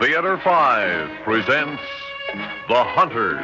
Theater 5 presents The Hunters.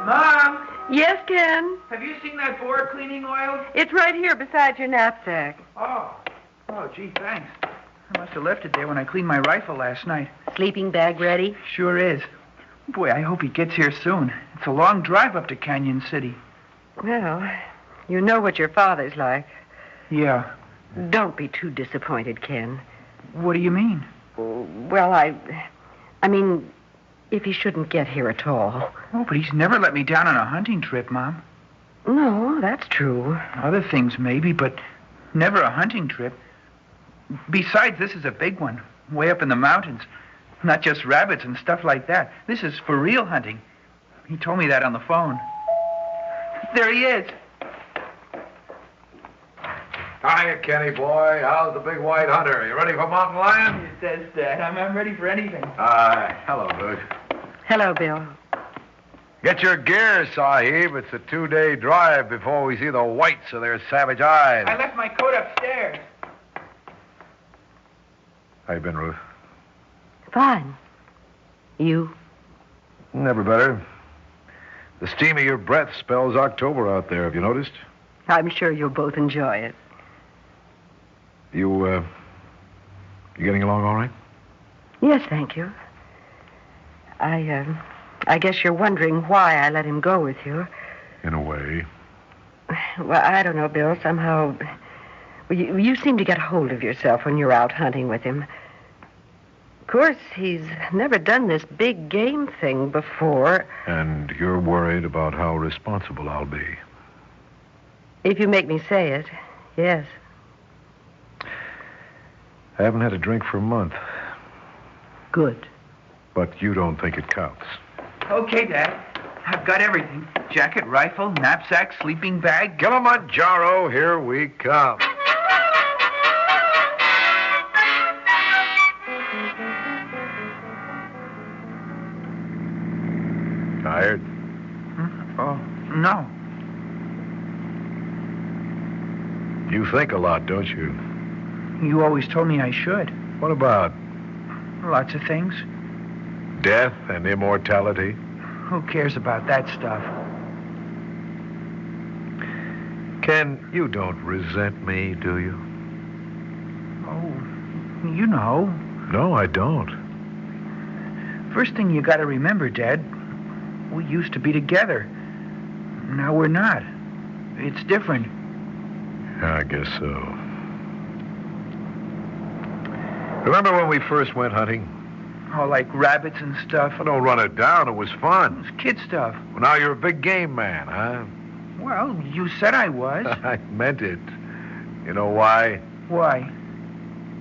Mom! Yes, Ken? Have you seen that board cleaning oil? It's right here beside your knapsack. Oh, gee, thanks. I must have left it there when I cleaned my rifle last night. Sleeping bag ready? Sure is. Boy, I hope he gets here soon. It's a long drive up to Canyon City. Well, you know what your father's like. Yeah. Don't be too disappointed, Ken. What do you mean? Well, I mean, if he shouldn't get here at all. Oh, but he's never let me down on a hunting trip, Mom. No, that's true. Other things maybe, but never a hunting trip. Besides, this is a big one, way up in the mountains. Not just rabbits and stuff like that. This is for real hunting. He told me that on the phone. There he is. Hiya, Kenny boy. How's the big white hunter? You ready for mountain lion? Yes, Dad. I'm ready for anything. Hello, Luke. Hello, Bill. Get your gear, Sahib. It's a 2-day drive before we see the whites of their savage eyes. I left my coat upstairs. How you been, Ruth? Fine. You? Never better. The steam of your breath spells October out there. Have you noticed? I'm sure you'll both enjoy it. You getting along all right? Yes, thank you. I guess you're wondering why I let him go with you. In a way. Well, I don't know, Bill. Somehow, you seem to get hold of yourself when you're out hunting with him. Of course, he's never done this big game thing before. And you're worried about how responsible I'll be. If you make me say it, yes. I haven't had a drink for a month. Good. But you don't think it counts. Okay, Dad. I've got everything. Jacket, rifle, knapsack, sleeping bag. Kilimanjaro, here we come. Tired? Oh, no. You think a lot, don't you? You always told me I should. What about Lots of things. death and immortality? Who cares about that stuff? Ken, you don't resent me, do you? Oh, you know. No, I don't. First thing you got to remember, Dad, we used to be together. Now we're not. It's different. I guess so. Remember when we first went hunting? Oh, like rabbits and stuff. Well, don't run it down. It was fun. It's kid stuff. Well, now you're a big game man, huh? Well, you said I was. I meant it. You know why? Why?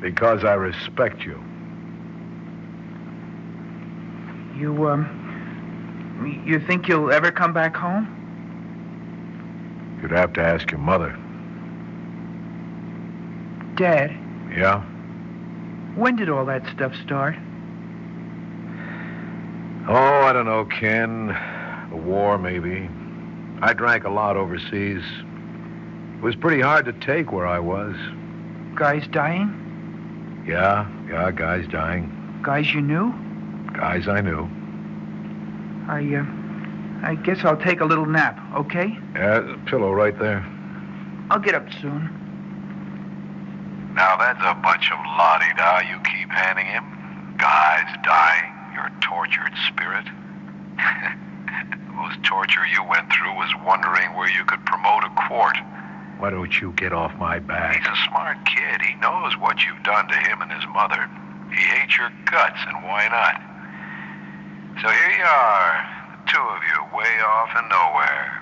Because I respect you. You think you'll ever come back home? You'd have to ask your mother. Dad, Yeah? when did all that stuff start? Oh, I don't know, Ken. The war, maybe. I drank a lot overseas. It was pretty hard to take where I was. Guys dying? Yeah, guys dying. Guys you knew? Guys I knew. I guess I'll take a little nap, okay? Yeah, the pillow right there. I'll get up soon. Now, that's a bunch of la-di-da you keep handing him. Guys dying, your tortured spirit. The most torture you went through was wondering where you could promote a quart. Why don't you get off my back? He's a smart kid. He knows what you've done to him and his mother. He hates your guts, and why not? So here you are, the two of you, way off in nowhere.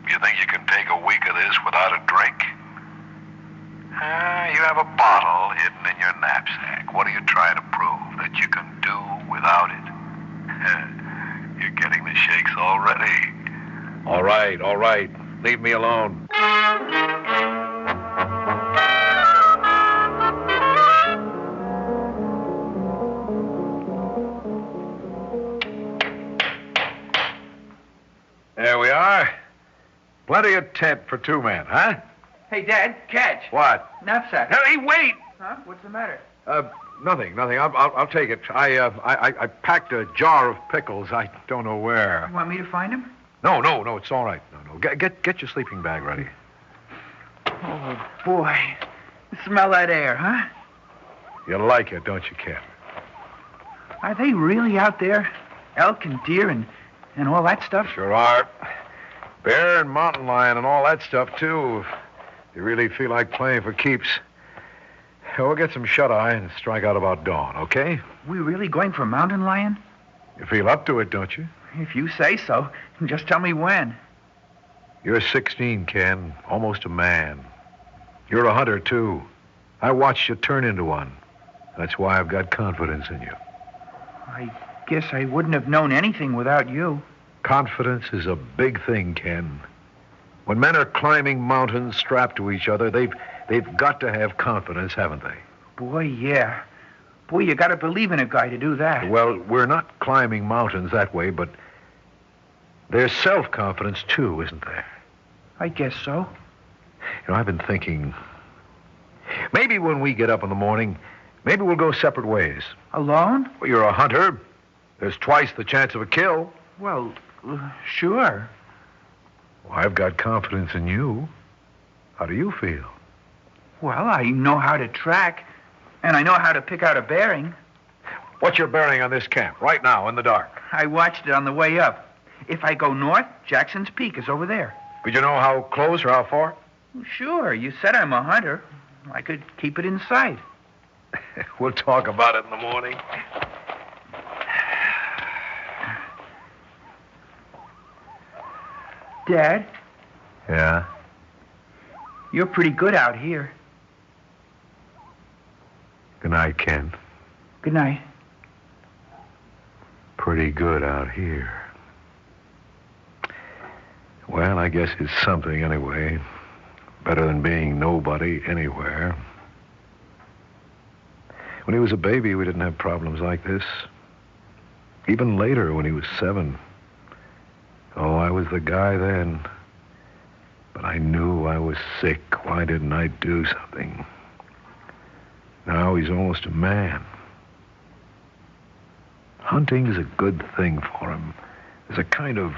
You think you can take a week of this without a drink? You have a bottle hidden in your knapsack. What are you trying to prove? already. All right. Leave me alone. There we are. Plenty of tent for 2 men, huh? Hey, Dad, catch. What? Knapsack. Hey, wait! Huh? What's the matter? Nothing. I'll take it. I packed a jar of pickles. I don't know where. You want me to find him? No, it's all right. No. Get your sleeping bag ready. Oh, boy. Smell that air, huh? You like it, don't you, Ken? Are they really out there? Elk and deer and all that stuff? Sure are. Bear and mountain lion and all that stuff, too. If you really feel like playing for keeps. We'll get some shut-eye and strike out about dawn, okay? We really going for mountain lion? You feel up to it, don't you? If you say so. Just tell me when. You're 16, Ken. Almost a man. You're a hunter, too. I watched you turn into one. That's why I've got confidence in you. I guess I wouldn't have known anything without you. Confidence is a big thing, Ken. When men are climbing mountains strapped to each other, they've got to have confidence, haven't they? Boy, yeah. Boy, you got to believe in a guy to do that. Well, we're not climbing mountains that way, but there's self-confidence, too, isn't there? I guess so. You know, I've been thinking, maybe when we get up in the morning, maybe we'll go separate ways. Alone? Well, you're a hunter. There's twice the chance of a kill. Well, sure. Well, I've got confidence in you. How do you feel? Well, I know how to track, and I know how to pick out a bearing. What's your bearing on this camp, right now, in the dark? I watched it on the way up. If I go north, Jackson's Peak is over there. But you know how close or how far? Sure, you said I'm a hunter. I could keep it in sight. We'll talk about it in the morning. Dad, Yeah? you're pretty good out here. Good night, Ken. Good night. Pretty good out here. Well, I guess it's something anyway. Better than being nobody anywhere. When he was a baby, we didn't have problems like this. Even later, when he was 7. Oh, I was the guy then. But I knew I was sick. Why didn't I do something? Now he's almost a man. Hunting is a good thing for him. There's a kind of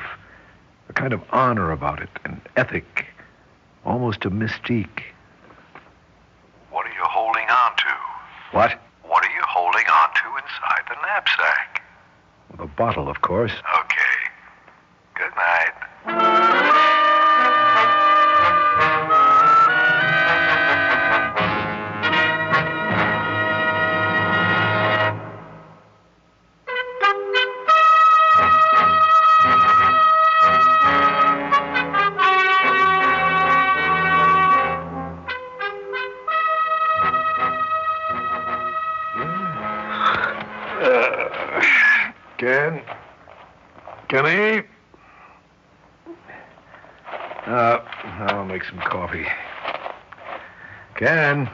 honor about it, an ethic, almost a mystique. What are you holding on to? What? What are you holding on to inside the knapsack? Well, the bottle, of course. Okay. Good night. Kenny? I'll make some coffee. Ken?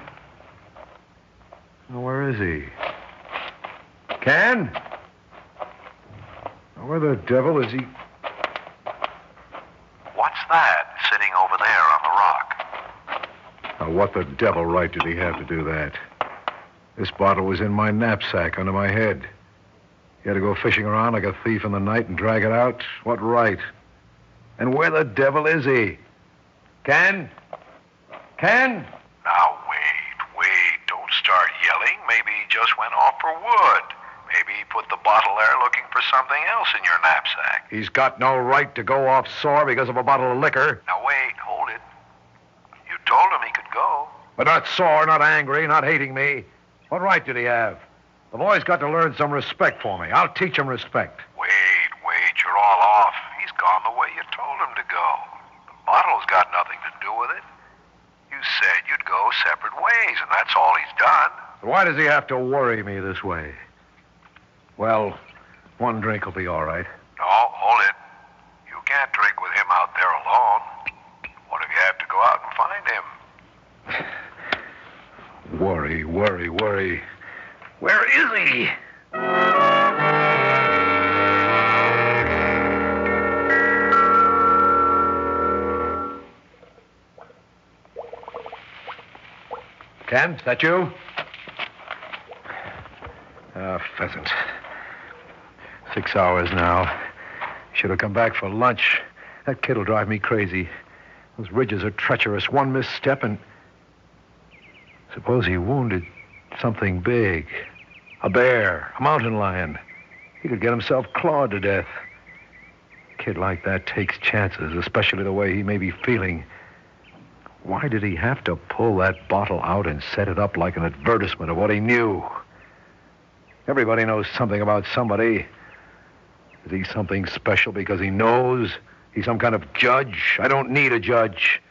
Oh, where is he? Ken? Oh, where the devil is he? What's that sitting over there on the rock? Now, what the devil right did he have to do that? This bottle was in my knapsack under my head. He had to go fishing around like a thief in the night and drag it out? What right? And where the devil is he? Ken? Ken? Now, wait. Don't start yelling. Maybe he just went off for wood. Maybe he put the bottle there looking for something else in your knapsack. He's got no right to go off sore because of a bottle of liquor. Now, wait, hold it. You told him he could go. But not sore, not angry, not hating me. What right did he have? The boy's got to learn some respect for me. I'll teach him respect. Wait, you're all off. He's gone the way you told him to go. The bottle's got nothing to do with it. You said you'd go separate ways, and that's all he's done. But why does he have to worry me this way? Well, one drink will be all right. No, hold it. Worry. Where is he? Ken, is that you? Pheasant. 6 hours now. Should have come back for lunch. That kid'll drive me crazy. Those ridges are treacherous. One misstep and... Suppose he wounded something big. A bear, a mountain lion. He could get himself clawed to death. A kid like that takes chances, especially the way he may be feeling. Why did he have to pull that bottle out and set it up like an advertisement of what he knew? Everybody knows something about somebody. Is he something special because he knows? He's some kind of judge? I don't need a judge.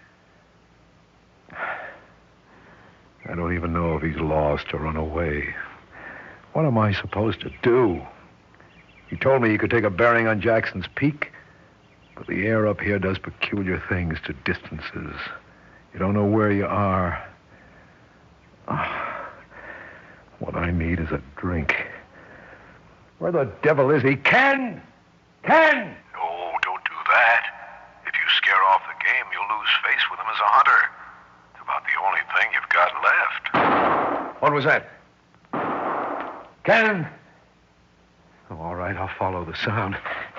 I don't even know if he's lost or run away. What am I supposed to do? He told me he could take a bearing on Jackson's Peak, but the air up here does peculiar things to distances. You don't know where you are. What I need is a drink. Where the devil is he? Ken! Ken! No, don't do that. If you scare off the game, you'll lose face with him as a hunter. It's about the only thing you've got left. What was that? Ken! Oh, all right, I'll follow the sound.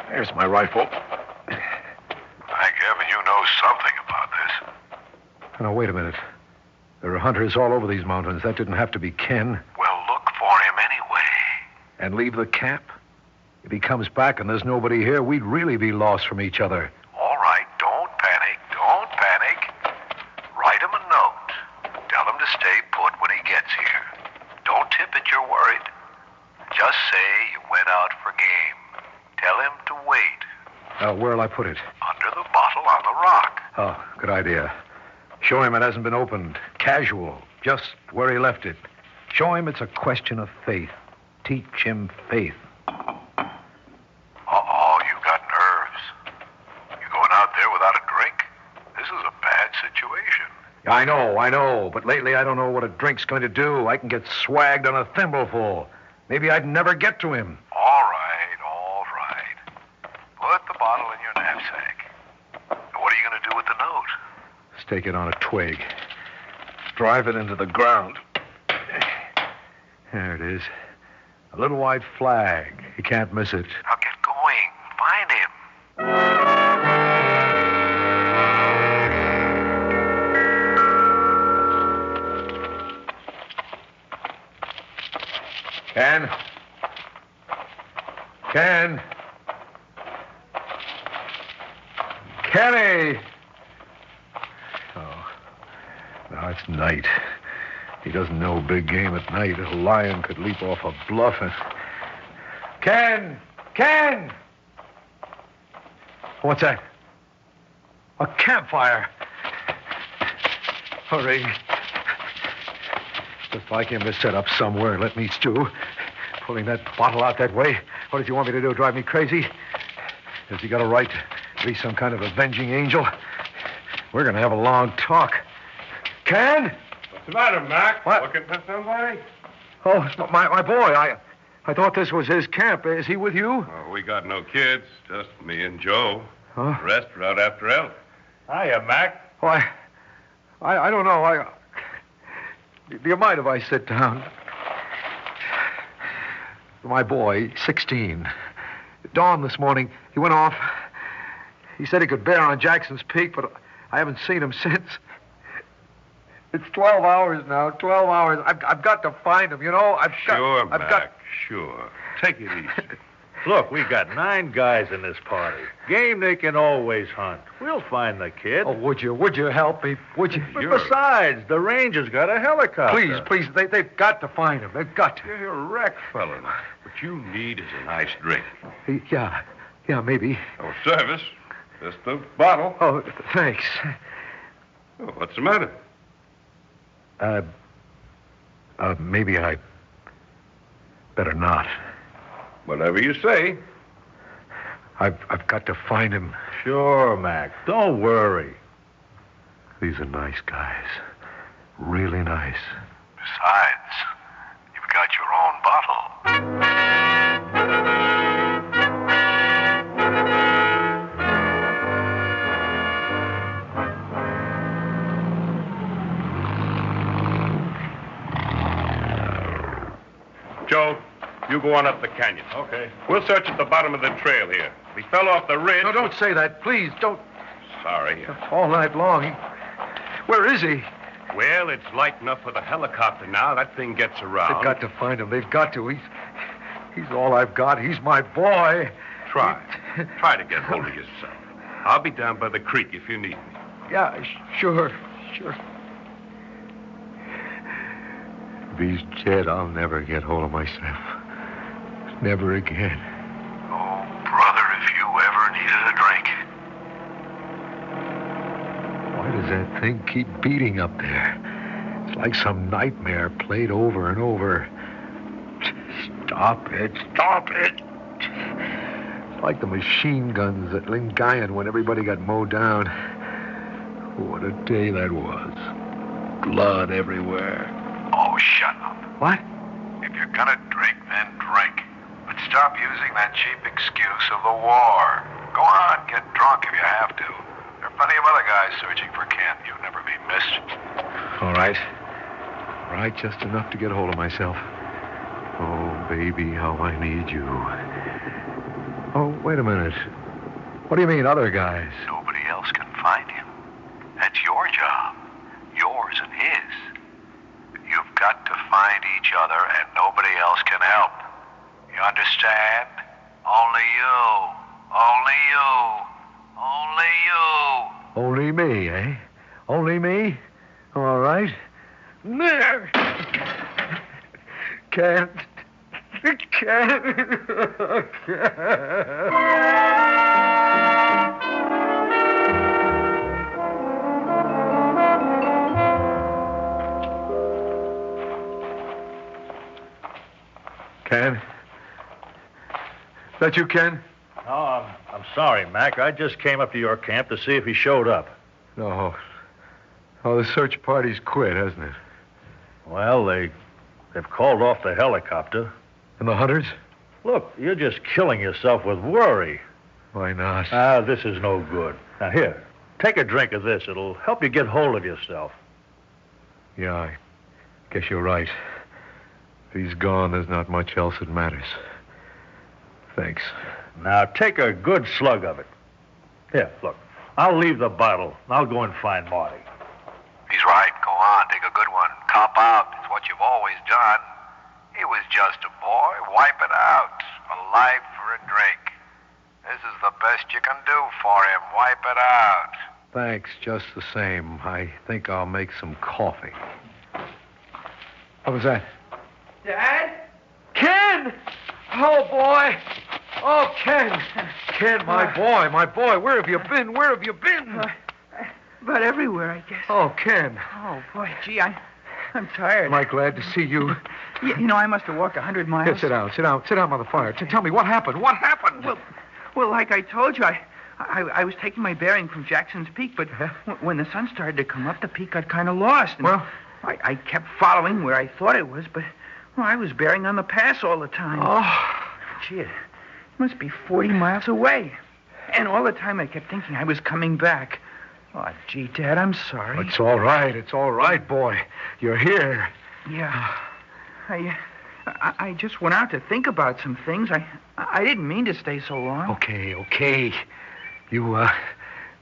There's my rifle. Thank heaven you know something about this. Now, wait a minute. There are hunters all over these mountains. That didn't have to be Ken. Well, look for him anyway. And leave the camp? If he comes back and there's nobody here, we'd really be lost from each other. All right, don't panic. Don't panic. Write him a note. Tell him to stay put when he gets here. Don't tip it you're worried. Just say you went out for game. Tell him to wait. Where'll I put it? Under the bottle on the rock. Oh, good idea. Show him it hasn't been opened. Casual. Just where he left it. Show him it's a question of faith. Teach him faith. Uh-oh, you got nerves. You going out there without a drink? This is a bad situation. I know. But lately I don't know what a drink's going to do. I can get swagged on a thimbleful. Maybe I'd never get to him. All right. Put the bottle in your knapsack. What are you going to do with the note? Stake it on a twig. Drive it into the ground. There it is. A little white flag. You can't miss it. Now get going. Find him. Ken? Kenny! Oh, now it's night. He doesn't know big game at night. A lion could leap off a bluff and... Ken! What's that? A campfire. Hurry. Just like him to set up somewhere and let me stew. Pulling that bottle out that way. What did you want me to do? Drive me crazy? Has he got a right to be some kind of avenging angel? We're going to have a long talk. Ken? What's the matter, Mac? What? Looking for somebody? Oh, my boy. I thought this was his camp. Is he with you? Oh, we got no kids. Just me and Joe. Huh? The rest are out after Elliott. Hiya, Mac. Oh, I don't know. Do you mind if I sit down? My boy, 16. Dawn this morning, he went off. He said he could bear on Jackson's Peak, but I haven't seen him since. It's 12 hours now, 12 hours. I've got to find him, you know. Sure, Mac, sure. Take it easy. Look, we got 9 guys in this party. Game they can always hunt. We'll find the kid. Oh, would you help me? Would you? But besides, the ranger's got a helicopter. Please, they've got to find him. They've got to. You're a wreck, fella. What you need is a nice drink. Yeah, maybe. No service. Just the bottle. Oh, thanks. Oh, what's the matter? Maybe I better not. Whatever you say. I've got to find him. Sure, Mac. Don't worry. These are nice guys. Really nice. Besides, you've got your own bottle. Joe, you go on up the canyon. Okay. We'll search at the bottom of the trail here. We fell off the ridge. No, don't say that. Please, don't. Sorry. All night long. Where is he? Well, it's light enough for the helicopter now. That thing gets around. They've got to find him. They've got to. He's all I've got. He's my boy. Try to get hold of yourself. I'll be down by the creek if you need me. Yeah, sure. If he's dead, I'll never get hold of myself. Never again. Oh, brother, if you ever needed a drink. Why does that thing keep beating up there? It's like some nightmare played over and over. Stop it. It's like the machine guns at Lingayen when everybody got mowed down. What a day that was. Blood everywhere. Oh, shut up. What? If you're gonna drink, then drink. But stop using that cheap excuse of the war. Go on, get drunk if you have to. There are plenty of other guys searching for Ken. You'll never be missed. All right. Just enough to get hold of myself. Oh, baby, how I need you. Oh, wait a minute. What do you mean, other guys? Nobody else can find him. That's your job. Yours and his. You've got to find each other, and nobody else can help. You understand? Only you. Only you. Only you. Only me, eh? Only me? All right. There. Can't. Ken? Is that you, Ken? No, I'm sorry, Mac. I just came up to your camp to see if he showed up. No. Oh, the search party's quit, hasn't it? Well, they've called off the helicopter. And the hunters? Look, you're just killing yourself with worry. Why not? This is no good. Now, here, take a drink of this. It'll help you get hold of yourself. Yeah, I guess you're right. If he's gone, there's not much else that matters. Thanks. Now, take a good slug of it. Here, look. I'll leave the bottle. I'll go and find Marty. He's right. Go on. Take a good one. Cop out. It's what you've always done. He was just a boy. Wipe it out. A life for a drink. This is the best you can do for him. Wipe it out. Thanks, just the same. I think I'll make some coffee. What was that? Dad? Ken! Oh, boy. Oh, Ken. Ken, my boy. Where have you been? About everywhere, I guess. Oh, Ken. Oh, boy, gee, I'm tired. Am I glad to see you? You know, I must have walked 100 miles. Here, sit down by the fire. Tell me, what happened? Well, like I told you, I was taking my bearing from Jackson's Peak, but when the sun started to come up, the peak got kind of lost. And well, I kept following where I thought it was, but I was bearing on the pass all the time. Oh. Gee, it must be 40 miles away. And all the time I kept thinking I was coming back. Oh, gee, Dad, I'm sorry. It's all right, boy. You're here. Yeah. I just went out to think about some things. I didn't mean to stay so long. Okay. You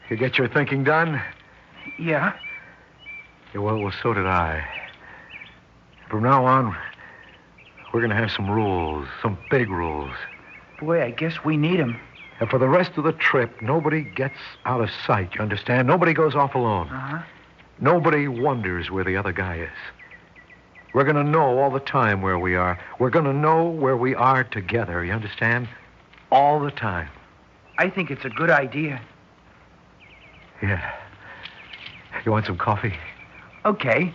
get your thinking done? Yeah. Well, so did I. From now on, we're going to have some rules, some big rules. Boy, I guess we need them. And for the rest of the trip, nobody gets out of sight, you understand? Nobody goes off alone. Uh-huh. Nobody wonders where the other guy is. We're going to know all the time where we are. We're going to know where we are together, you understand? All the time. I think it's a good idea. Yeah. You want some coffee? Okay.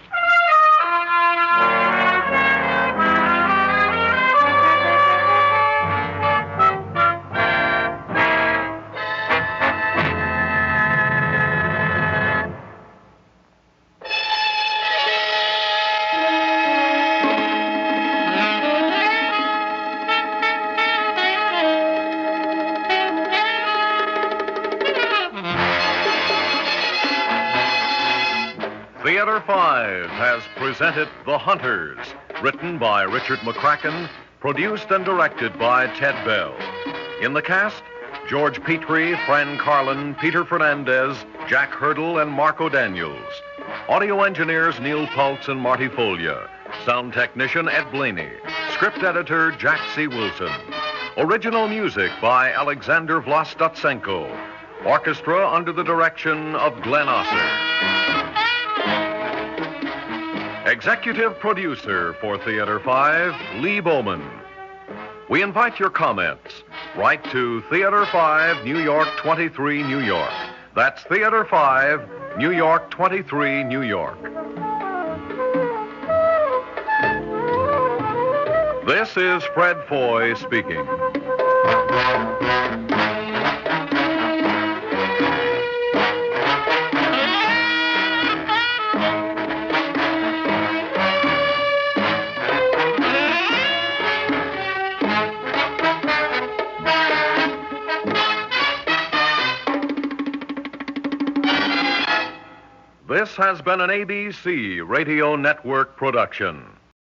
5 has presented The Hunters, written by Richard McCracken, produced and directed by Ted Bell. In the cast, George Petrie, Fran Carlin, Peter Fernandez, Jack Hurdle, and Marco Daniels. Audio engineers Neil Pultz and Marty Folia. Sound technician Ed Begley. Script editor Jack C. Wilson. Original music by Alexander Vlastotsenko. Orchestra under the direction of Glenn Osser. Executive producer for Theater 5, Lee Bowman. We invite your comments. Write to Theater 5, New York 23, New York. That's Theater 5, New York 23, New York. This is Fred Foy speaking. This has been an ABC Radio Network production.